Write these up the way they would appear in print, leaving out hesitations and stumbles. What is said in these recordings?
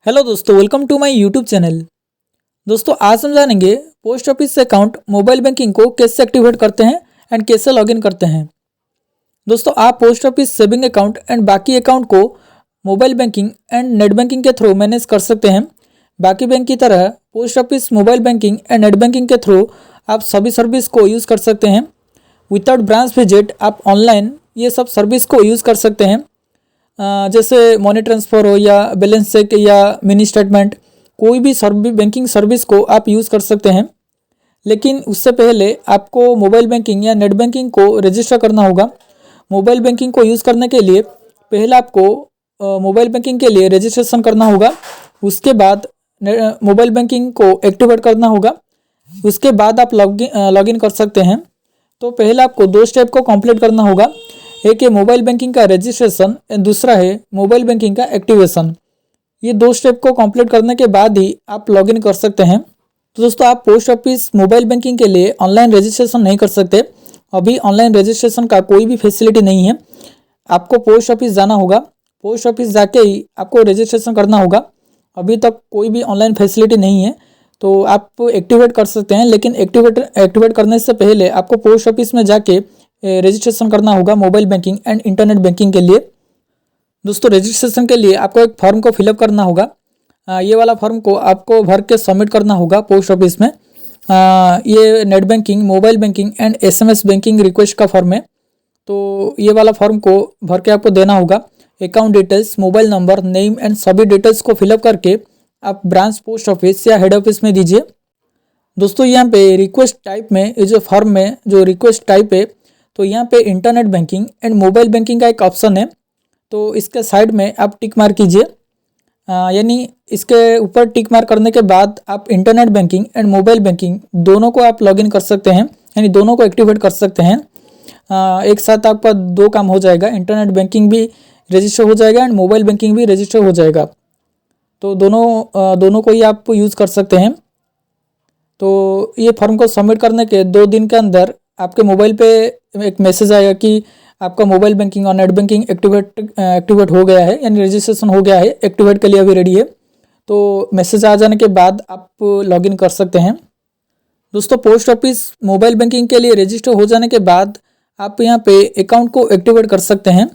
Hello दोस्तों, welcome to my YouTube channel. दोस्तों, आज हम जानेंगे पोस्ट ऑफिस से अकाउंट मोबाइल बैंकिंग को कैसे एक्टिवेट करते हैं एंड कैसे लॉगिन करते हैं। दोस्तों, आप post office saving account and बाकी अकाउंट को mobile banking and net banking के थ्रू मैनेज कर सकते हैं। बाकी बैंक की तरह post office mobile banking and net banking के थ्रू आप सभी सर्विस को यूज़ कर सकते हैं। विदाउट ब्रांच विजिट आप ऑनलाइन ये सब सर्विस को यूज़ कर सकते हैं। जैसे मनी ट्रांसफ़र हो या बैलेंस चेक या मिनी स्टेटमेंट, कोई भी बैंकिंग सर्विस को आप यूज़ कर सकते हैं। लेकिन उससे पहले आपको मोबाइल बैंकिंग या नेट बैंकिंग को रजिस्टर करना होगा। मोबाइल बैंकिंग को यूज़ करने के लिए पहले आपको मोबाइल बैंकिंग के लिए रजिस्ट्रेशन करना होगा। उसके बाद मोबाइल बैंकिंग को एक्टिवेट करना होगा। उसके बाद आप लॉगिन कर सकते हैं। तो पहले आपको 2 स्टेप को कंप्लीट करना होगा। एक है मोबाइल बैंकिंग का रजिस्ट्रेशन एंड दूसरा है मोबाइल बैंकिंग का एक्टिवेशन। ये 2 स्टेप को कंप्लीट करने के बाद ही आप लॉगिन कर सकते हैं। तो दोस्तों, आप पोस्ट ऑफिस मोबाइल बैंकिंग के लिए ऑनलाइन रजिस्ट्रेशन नहीं कर सकते। अभी ऑनलाइन रजिस्ट्रेशन का कोई भी फैसिलिटी नहीं है। आपको पोस्ट ऑफिस जाना होगा। पोस्ट ऑफिस जाके ही आपको रजिस्ट्रेशन करना होगा। अभी तक कोई भी ऑनलाइन फैसिलिटी नहीं है, तो आप एक्टिवेट कर सकते हैं। लेकिन एक्टिवेट करने से पहले आपको पोस्ट ऑफिस में जाके रजिस्ट्रेशन करना होगा mobile banking and internet banking के लिए। दोस्तों, रजिस्ट्रेशन के लिए आपको एक फॉर्म को फिलअप करना होगा। ये वाला फॉर्म को आपको भर के सबमिट करना होगा पोस्ट ऑफिस में। ये net banking, mobile banking and SMS banking request का फॉर्म है। तो ये वाला फॉर्म को भर के आपको देना होगा। Account details, mobile number, name and सभी डिटेल्स को फिलअप करके आप ब्रांच पोस्ट ऑफिस या हेड ऑफिस में दीजिए। दोस्तों, यहाँ पे रिक्वेस्ट टाइप में, ये जो फॉर्म में जो रिक्वेस्ट टाइप है, तो यहाँ पे internet banking and mobile banking का एक ऑप्शन है। तो इसके साइड में आप टिक मार्क कीजिए। यानी इसके ऊपर टिक मार्क करने के बाद आप internet banking and mobile banking दोनों को आप लॉगिन कर सकते हैं, यानी दोनों को एक्टिवेट कर सकते हैं। एक साथ आपका 2 काम हो जाएगा। इंटरनेट बैंकिंग भी रजिस्टर हो जाएगा एंड मोबाइल बैंकिंग भी रजिस्टर हो जाएगा। तो दोनों को ही आप यूज़ कर सकते हैं। तो ये फॉर्म को सबमिट करने के 2 दिन के अंदर आपके मोबाइल पे एक मैसेज आएगा कि आपका मोबाइल बैंकिंग और नेट बैंकिंग एक्टिवेट हो गया है, यानी रजिस्ट्रेशन हो गया है, एक्टिवेट के लिए अभी रेडी है। तो मैसेज आ जाने के बाद आप लॉगिन कर सकते हैं। दोस्तों, पोस्ट ऑफिस मोबाइल बैंकिंग के लिए रजिस्टर हो जाने के बाद आप यहाँ पे अकाउंट को एक्टिवेट कर सकते हैं।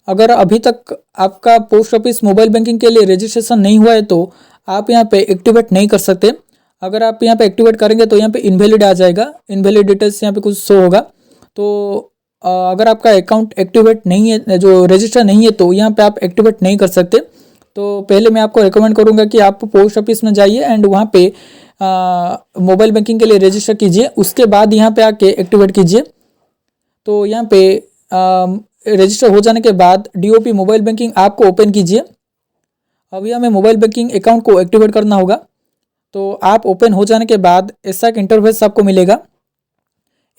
अगर अभी तक आपका पोस्ट ऑफिस मोबाइल बैंकिंग के लिए रजिस्ट्रेशन नहीं हुआ है तो आप यहाँ पे एक्टिवेट नहीं कर सकते। अगर आप यहाँ पे एक्टिवेट करेंगे तो यहाँ पे इनवैलिड आ जाएगा, इनवैलिड डिटेल्स यहाँ पे कुछ शो होगा। तो अगर आपका अकाउंट एक्टिवेट नहीं है, जो रजिस्टर नहीं है, तो यहाँ पे आप एक्टिवेट नहीं कर सकते। तो पहले मैं आपको रिकमेंड करूँगा कि आप पोस्ट ऑफिस में जाइए एंड वहाँ पे मोबाइल बैंकिंग के लिए रजिस्टर कीजिए। उसके बाद यहाँ पे आके एक्टिवेट कीजिए। तो यहाँ पे रजिस्टर हो जाने के बाद DOP मोबाइल बैंकिंग ऐप को ओपन कीजिए। अभी हमें मोबाइल बैंकिंग अकाउंट को एक्टिवेट करना होगा। तो आप ओपन हो जाने के बाद ऐसा एक इंटरफेस आपको मिलेगा।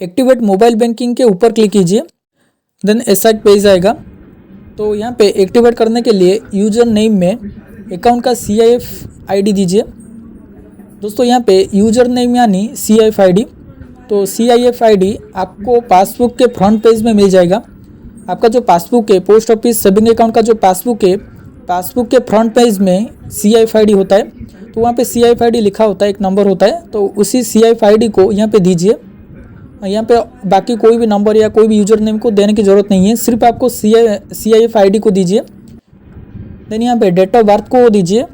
एक्टिवेट मोबाइल बैंकिंग के ऊपर क्लिक कीजिए, देन ऐसा एक पेज आएगा। तो यहाँ पे एक्टिवेट करने के लिए यूजर नेम में अकाउंट का CIF ID दीजिए। दोस्तों, यहाँ पे यूजर नेम यानी CIF ID, तो CIF ID आपको पासबुक के फ्रंट पेज में मिल जाएगा। आपका जो पासबुक है, पोस्ट ऑफिस सेविंग अकाउंट का जो पासबुक है, पासबुक के फ्रंट पेज में CIF ID होता है। तो वहाँ पे CIF ID लिखा होता है, एक नंबर होता है। तो उसी CIF ID को यहाँ पे दीजिए। यहाँ पे बाकी कोई भी नंबर या कोई भी यूजर नेम को देने की ज़रूरत नहीं है, सिर्फ आपको CIF ID को दीजिए। देन यहाँ पे डेट ऑफ बर्थ को दीजिए।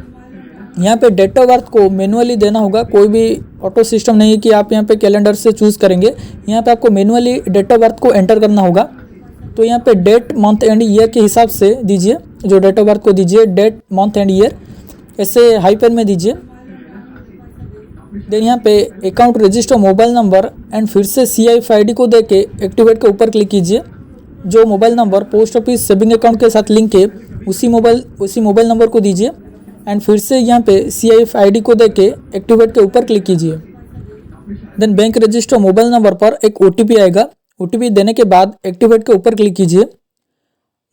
यहाँ पे डेट ऑफ बर्थ को मैनुअली देना होगा, कोई भी ऑटो सिस्टम नहीं है कि आप यहाँ पे कैलेंडर से चूज़ करेंगे। यहाँ पे आपको मैनुअली डेट ऑफ बर्थ को एंटर करना होगा। तो यहाँ पे डेट, मंथ एंड ईयर के हिसाब से दीजिए। जो डेट ऑफ बर्थ को दीजिए, डेट, मंथ एंड ईयर ऐसे हाइफन में दीजिए। देन यहाँ पे account register mobile number and फिर से CIF ID को दे के एक्टिवेट के ऊपर क्लिक कीजिए। जो mobile number post office saving account के साथ लिंक है, उसी मोबाइल नंबर को दीजिए एंड फिर से यहाँ पे CIF ID को दे के एक्टिवेट के ऊपर क्लिक कीजिए। Then bank register mobile number पर एक OTP आएगा। OTP देने के बाद एक्टिवेट के ऊपर क्लिक कीजिए।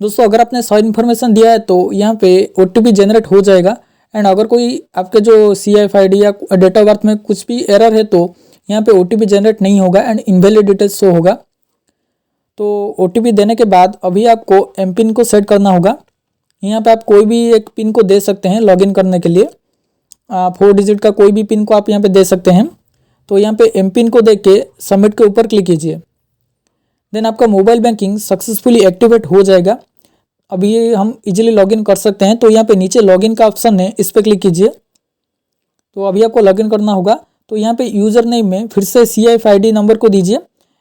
दोस्तों, अगर आपने सही इन्फॉर्मेशन दिया है तो यहाँ पे OTP जनरेट हो जाएगा। एंड अगर कोई आपके जो CIF ID या डेट ऑफ बर्थ में कुछ भी एरर है तो यहाँ पे OTP जनरेट नहीं होगा एंड इनवैलिड डिटेल्स शो होगा। तो OTP देने के बाद अभी आपको MPIN को सेट करना होगा। यहाँ पे आप कोई भी एक पिन को दे सकते हैं लॉगिन करने के लिए। 4 डिजिट का कोई भी पिन को आप यहाँ पे दे सकते हैं। तो यहाँ पे एम पिन को दे के सबमिट के ऊपर क्लिक कीजिए। देन आपका मोबाइल बैंकिंग सक्सेसफुली एक्टिवेट हो जाएगा। अब ये हम इजीली लॉगिन कर सकते हैं। तो यहाँ पे नीचे लॉगिन का ऑप्शन है, इस पर क्लिक कीजिए। तो अभी आपको लॉगिन करना होगा। तो यहाँ पे यूज़र नेम में फिर से CIF-ID नंबर को दीजिए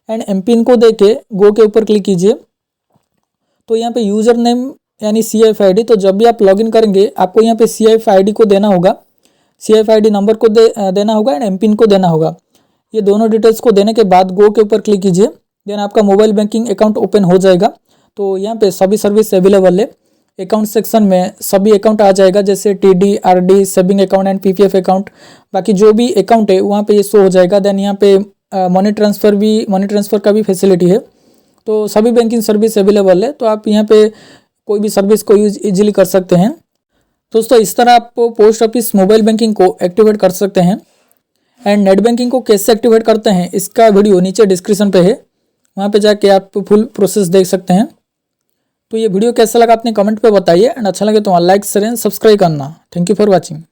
एंड एम पिन को दे के गो के ऊपर क्लिक कीजिए। तो यहाँ पे यूज़र नेम यानी CIF-ID, तो जब भी आप लॉगिन करेंगे आपको यहाँ पे CIF-ID को देना होगा, CIF-ID नंबर को देना होगा एंड एम पिन को देना होगा। ये दोनों डिटेल्स को देने के बाद गो के ऊपर क्लिक कीजिए। देन आपका मोबाइल बैंकिंग अकाउंट ओपन हो जाएगा। तो यहाँ पे सभी सर्विस अवेलेबल है। अकाउंट सेक्शन में सभी अकाउंट आ जाएगा, जैसे TD, RD, saving account and PPF account. बाकी जो भी अकाउंट है वहाँ पे ये शो हो जाएगा। देन यहाँ पे मनी ट्रांसफ़र का भी फैसिलिटी है। तो सभी बैंकिंग सर्विस अवेलेबल है। तो आप यहाँ पे कोई भी सर्विस को यूज इजीली कर सकते हैं। दोस्तों इस तरह आप पोस्ट ऑफिस मोबाइल बैंकिंग को एक्टिवेट कर सकते हैं। एंड नेट बैंकिंग को कैसे एक्टिवेट करते हैं इसका वीडियो नीचे डिस्क्रिप्शन पे है, वहाँ पे जाके आप फुल प्रोसेस देख सकते हैं। तो ये वीडियो कैसा लगा अपने कमेंट पे बताइए एंड अच्छा लगे तो लाइक शेयर एंड सब्सक्राइब करना। Thank you for watching.